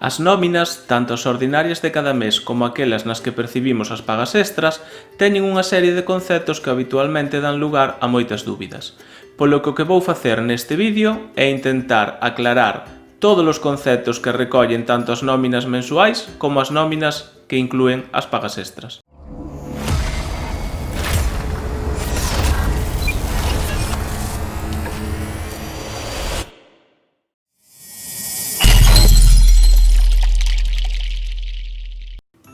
As nóminas, tanto as ordinarias de cada mes como aquelas nas que percibimos as pagas extras, teñen unha serie de conceptos que habitualmente dan lugar a moitas dúbidas. Polo que o que vou facer neste vídeo é intentar aclarar todos os conceptos que recollen tanto as nóminas mensuais como as nóminas que inclúen as pagas extras.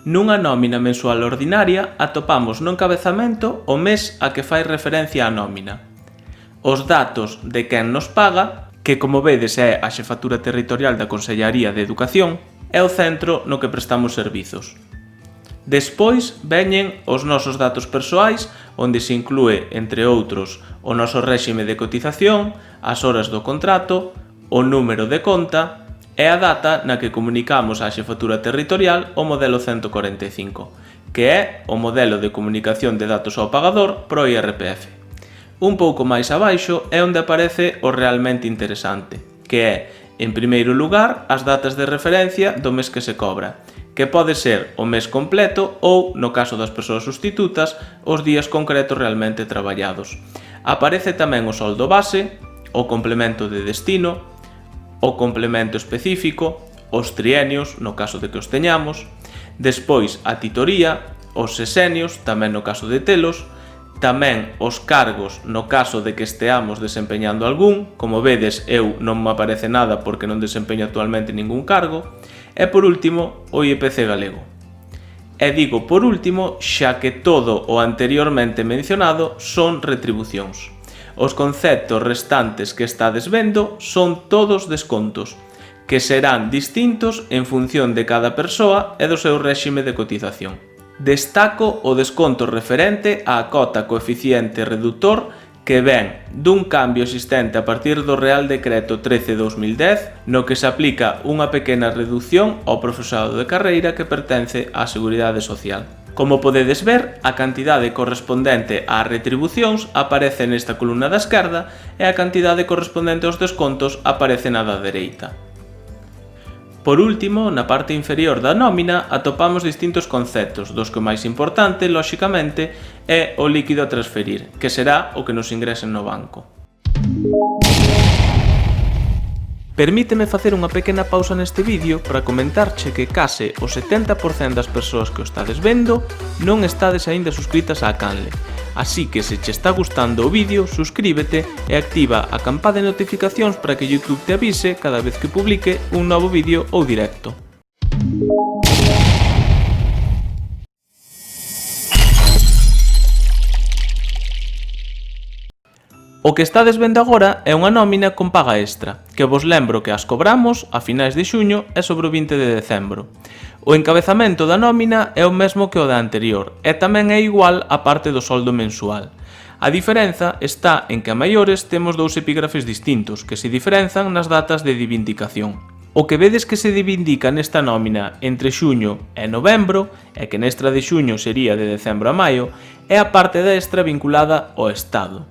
Nunha nómina mensual ordinaria atopamos no encabezamento o mes a que fai referencia a nómina, os datos de quen nos paga, que como vedes é a Xefatura Territorial da Consellaría de Educación, é o centro no que prestamos servizos. Despois veñen os nosos datos persoais, onde se inclúe, entre outros, o noso réxime de cotización, as horas do contrato, o número de conta e a data na que comunicamos á Xefatura Territorial o modelo 145, que é o modelo de comunicación de datos ao pagador pro IRPF. Un pouco máis abaixo é onde aparece o realmente interesante, que é, en primeiro lugar, as datas de referencia do mes que se cobra, que pode ser o mes completo ou, no caso das persoas sustitutas, os días concretos realmente traballados. Aparece tamén o soldo base, o complemento de destino, o complemento específico, os trienios, no caso de que os teñamos, despois a titoría, os sesenios, tamén no caso de telos, tamén os cargos no caso de que esteamos desempeñando algún, como vedes eu non me aparece nada porque non desempeño actualmente ningún cargo, e por último o IPC galego. E digo por último xa que todo o anteriormente mencionado son retribucións. Os conceptos restantes que estades vendo son todos descontos, que serán distintos en función de cada persoa e do seu réxime de cotización. Destaco o desconto referente á cota coeficiente reductor que ven dun cambio existente a partir do Real Decreto 13/2010, no que se aplica unha pequena reducción ao profesorado de carreira que pertence á Seguridade Social. Como podedes ver, a cantidade correspondente ás retribucións aparece nesta columna da esquerda e a cantidade correspondente aos descontos aparece na da dereita. Por último, na parte inferior da nómina atopamos distintos conceptos, dos que o máis importante, lóxicamente, é o líquido a transferir, que será o que nos ingresen no banco. Permíteme facer unha pequena pausa neste vídeo para comentarche que case o 70% das persoas que o estades vendo non estades aínda suscritas á canle. Así que se che está gustando o vídeo, suscríbete e activa a campa de notificacións para que YouTube te avise cada vez que publique un novo vídeo ou directo. O que estades vendo agora é unha nómina con paga extra, que vos lembro que as cobramos a finais de xuño e sobre o 20 de decembro. O encabezamento da nómina é o mesmo que o da anterior e tamén é igual á parte do soldo mensual. A diferenza está en que a maiores temos dous epígrafes distintos que se diferenzan nas datas de divindicación. O que vedes que se divindica nesta nómina entre xuño e novembro, e que nestra de xuño sería de decembro a maio, é a parte da extra vinculada ao Estado.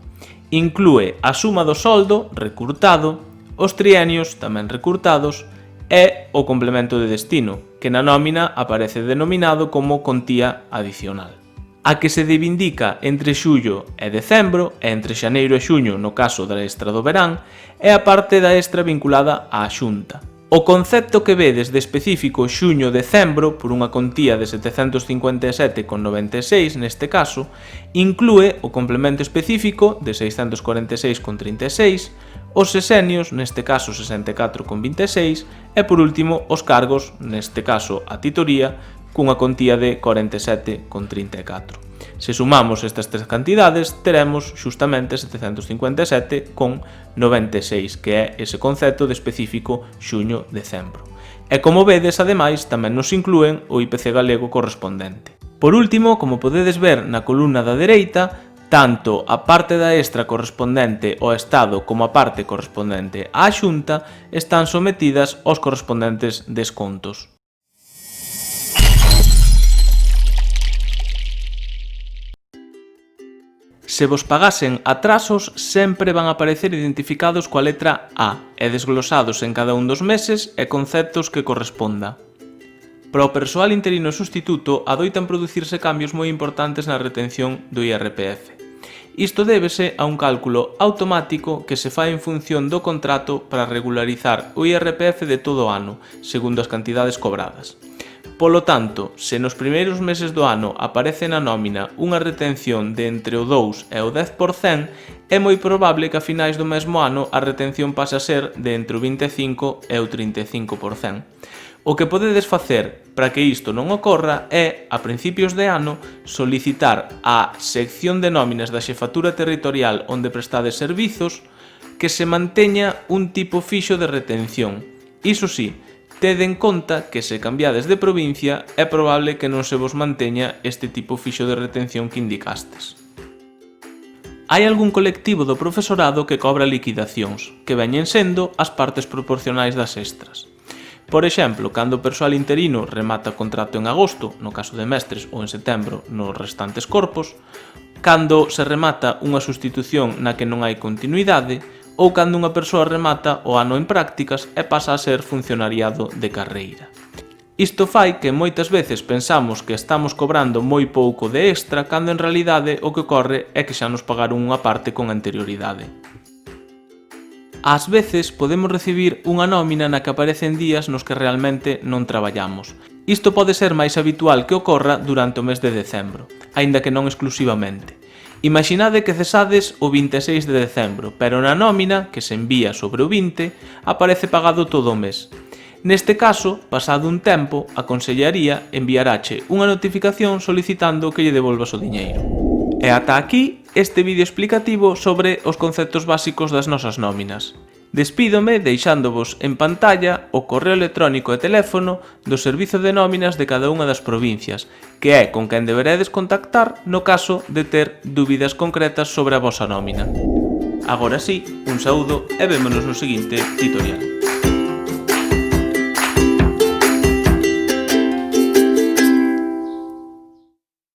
Inclúe a suma do soldo, recurtado, os trienios, tamén recurtados, e o complemento de destino, que na nómina aparece denominado como contía adicional. A que se reivindica entre xullo e decembro, e entre xaneiro e xuño no caso da extra do verán, é a parte da extra vinculada á Xunta. O concepto que vedes de específico xuño-decembro, por unha contía de 757,96 neste caso, inclúe o complemento específico de 646,36, os sesenios, neste caso 64,26, e por último os cargos, neste caso a titoría, cunha contía de 47,34. Se sumamos estas tres cantidades, teremos xustamente 757,96, que é ese concepto de específico xuño-decembro. E como vedes, ademais, tamén nos inclúen o IPC galego correspondente. Por último, como podedes ver na columna da dereita, tanto a parte da extra correspondente ao Estado como a parte correspondente á Xunta están sometidas aos correspondentes descontos. Se vos pagasen atrasos, sempre van a aparecer identificados coa letra A e desglosados en cada un dos meses e conceptos que corresponda. Para o persoal interino e sustituto adoitan producirse cambios moi importantes na retención do IRPF. Isto débese a un cálculo automático que se fai en función do contrato para regularizar o IRPF de todo o ano, segundo as cantidades cobradas. Polo tanto, se nos primeiros meses do ano aparece na nómina unha retención de entre o 2 e o 10%, é moi probable que a finais do mesmo ano a retención pase a ser de entre o 25 e o 35%. O que podedes facer para que isto non ocorra é, a principios de ano, solicitar á sección de nóminas da Xefatura Territorial onde prestades servizos que se manteña un tipo fixo de retención. Iso sí, tede en conta que se cambiades de provincia é probable que non se vos manteña este tipo fixo de retención que indicastes. Hai algún colectivo do profesorado que cobra liquidacións, que veñen sendo as partes proporcionais das extras. Por exemplo, cando o persoal interino remata o contrato en agosto, no caso de mestres, ou en setembro nos restantes corpos, cando se remata unha sustitución na que non hai continuidade, ou cando unha persoa remata o ano en prácticas e pasa a ser funcionariado de carreira. Isto fai que moitas veces pensamos que estamos cobrando moi pouco de extra cando en realidade o que ocorre é que xa nos pagaron unha parte con anterioridade. Ás veces podemos recibir unha nómina na que aparecen días nos que realmente non traballamos. Isto pode ser máis habitual que ocorra durante o mes de decembro, aínda que non exclusivamente. Imaginade que cesades o 26 de decembro, pero na nómina, que se envía sobre o 20, aparece pagado todo o mes. Neste caso, pasado un tempo, a Consellaría enviarache unha notificación solicitando que lle devolvas o diñeiro. E ata aquí este vídeo explicativo sobre os conceptos básicos das nosas nóminas. Despídome deixándovos en pantalla o correo electrónico e teléfono do servizo de nóminas de cada unha das provincias, que é con quen deberedes contactar no caso de ter dúbidas concretas sobre a vosa nómina. Agora sí, un saúdo e vémonos no seguinte tutorial.